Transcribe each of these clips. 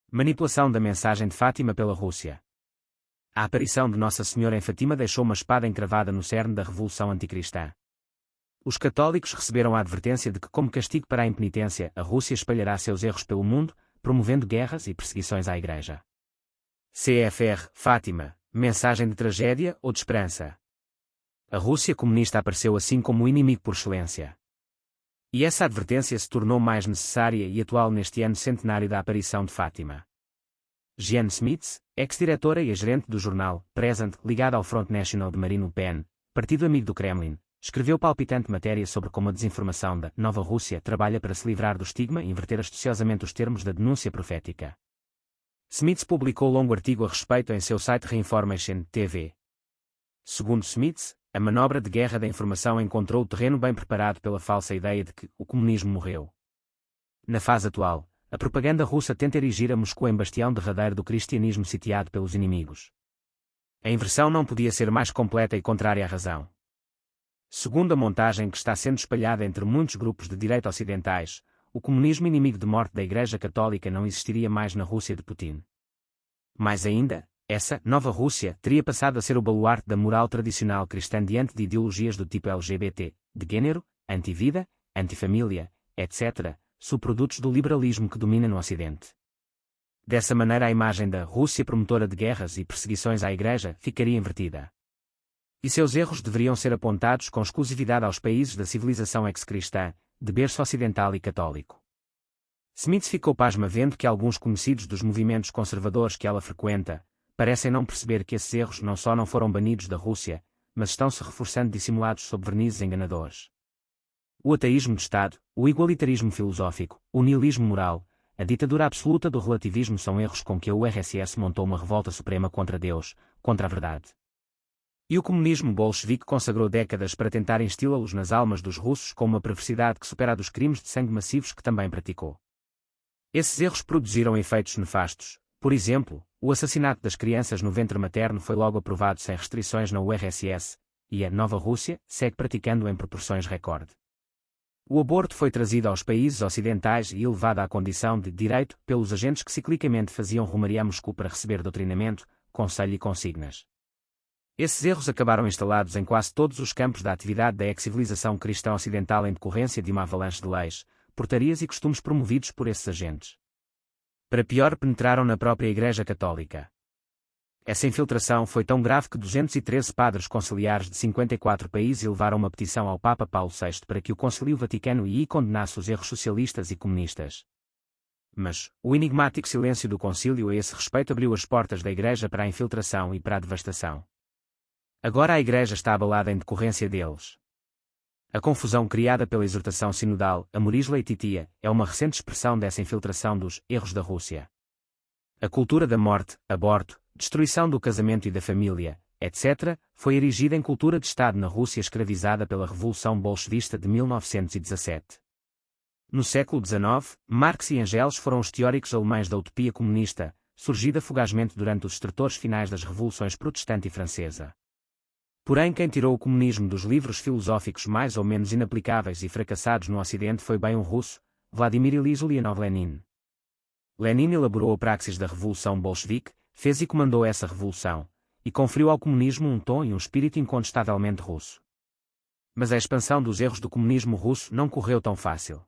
Manipulação da mensagem de Fátima pela Rússia. A aparição de Nossa Senhora em Fátima deixou uma espada encravada no cerne da revolução anticristã. Os católicos receberam a advertência de que, como castigo para a impenitência, a Rússia espalhará seus erros pelo mundo, promovendo guerras e perseguições à Igreja. CFR, Fátima, mensagem de tragédia ou de esperança? A Rússia comunista apareceu assim como o inimigo por excelência. E essa advertência se tornou mais necessária e atual neste ano centenário da aparição de Fátima. Jeanne Smits, ex-diretora e gerente do jornal Present, ligada ao Front National de Marine Le Pen, partido amigo do Kremlin, escreveu palpitante matéria sobre como a desinformação da Nova Rússia trabalha para se livrar do estigma e inverter astuciosamente os termos da denúncia profética. Smits publicou longo artigo a respeito em seu site Reinformation TV. Segundo Smits, a manobra de guerra da informação encontrou o terreno bem preparado pela falsa ideia de que o comunismo morreu. Na fase atual, a propaganda russa tenta erigir a Moscou em bastião derradeiro do cristianismo sitiado pelos inimigos. A inversão não podia ser mais completa e contrária à razão. Segundo a montagem que está sendo espalhada entre muitos grupos de direita ocidentais, o comunismo inimigo de morte da Igreja Católica não existiria mais na Rússia de Putin. Mais ainda, essa Nova Rússia teria passado a ser o baluarte da moral tradicional cristã diante de ideologias do tipo LGBT, de gênero, anti-vida, anti-família, etc., subprodutos do liberalismo que domina no Ocidente. Dessa maneira a imagem da Rússia promotora de guerras e perseguições à Igreja ficaria invertida. E seus erros deveriam ser apontados com exclusividade aos países da civilização ex-cristã, de berço ocidental e católico. Smith ficou pasma vendo que alguns conhecidos dos movimentos conservadores que ela frequenta parecem não perceber que esses erros não só não foram banidos da Rússia, mas estão se reforçando dissimulados sob vernizes enganadores. O ateísmo de Estado, o igualitarismo filosófico, o niilismo moral, a ditadura absoluta do relativismo são erros com que a URSS montou uma revolta suprema contra Deus, contra a verdade. E o comunismo bolchevique consagrou décadas para tentar instila-los nas almas dos russos com uma perversidade que supera a dos crimes de sangue massivos que também praticou. Esses erros produziram efeitos nefastos. Por exemplo, o assassinato das crianças no ventre materno foi logo aprovado sem restrições na URSS, e a Nova Rússia segue praticando em proporções recorde. O aborto foi trazido aos países ocidentais e elevado à condição de direito pelos agentes que ciclicamente faziam romaria a Moscou para receber doutrinamento, conselho e consignas. Esses erros acabaram instalados em quase todos os campos da atividade da ex-civilização cristã ocidental em decorrência de uma avalanche de leis, portarias e costumes promovidos por esses agentes. Para pior, penetraram na própria Igreja Católica. Essa infiltração foi tão grave que 213 padres conciliares de 54 países elevaram uma petição ao Papa Paulo VI para que o Concílio Vaticano II condenasse os erros socialistas e comunistas. Mas, o enigmático silêncio do concílio a esse respeito abriu as portas da Igreja para a infiltração e para a devastação. Agora a Igreja está abalada em decorrência deles. A confusão criada pela exortação sinodal, Amoris Laetitia, é uma recente expressão dessa infiltração dos erros da Rússia. A cultura da morte, aborto, destruição do casamento e da família, etc., foi erigida em cultura de Estado na Rússia escravizada pela Revolução Bolchevista de 1917. No século XIX, Marx e Engels foram os teóricos alemães da utopia comunista, surgida fugazmente durante os estertores finais das revoluções protestante e francesa. Porém, quem tirou o comunismo dos livros filosóficos mais ou menos inaplicáveis e fracassados no Ocidente foi bem um russo, Vladimir Ilyich Ulyanov Lenin. Lenin elaborou a praxis da Revolução Bolchevique, fez e comandou essa revolução, e conferiu ao comunismo um tom e um espírito incontestavelmente russo. Mas a expansão dos erros do comunismo russo não correu tão fácil.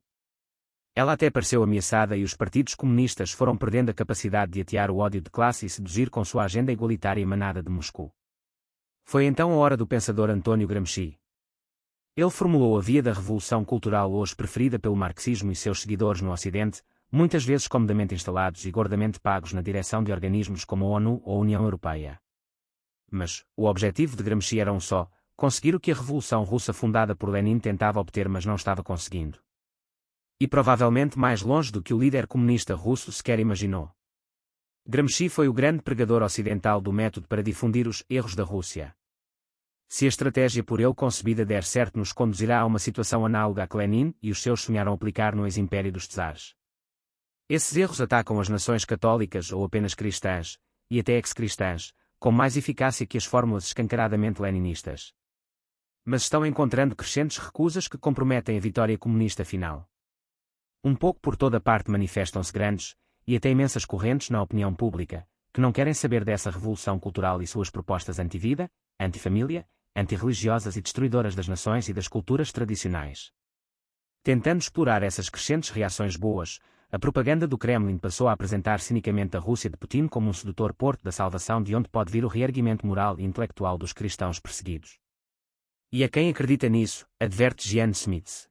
Ela até pareceu ameaçada e os partidos comunistas foram perdendo a capacidade de atear o ódio de classe e seduzir com sua agenda igualitária emanada de Moscou. Foi então a hora do pensador António Gramsci. Ele formulou a via da revolução cultural hoje preferida pelo marxismo e seus seguidores no Ocidente, muitas vezes comodamente instalados e gordamente pagos na direção de organismos como a ONU ou a União Europeia. Mas, o objetivo de Gramsci era um só: conseguir o que a Revolução Russa fundada por Lenin tentava obter mas não estava conseguindo. E provavelmente mais longe do que o líder comunista russo sequer imaginou. Gramsci foi o grande pregador ocidental do método para difundir os erros da Rússia. Se a estratégia por ele concebida der certo nos conduzirá a uma situação análoga à que Lenin e os seus sonharam aplicar no ex-império dos czares. Esses erros atacam as nações católicas ou apenas cristãs, e até ex-cristãs, com mais eficácia que as fórmulas escancaradamente leninistas. Mas estão encontrando crescentes recusas que comprometem a vitória comunista final. Um pouco por toda parte manifestam-se grandes, e até imensas correntes na opinião pública, que não querem saber dessa revolução cultural e suas propostas anti-vida, anti-família, antirreligiosas e destruidoras das nações e das culturas tradicionais. Tentando explorar essas crescentes reações boas, a propaganda do Kremlin passou a apresentar cinicamente a Rússia de Putin como um sedutor porto da salvação de onde pode vir o reerguimento moral e intelectual dos cristãos perseguidos. E a quem acredita nisso, adverte Jan Smits,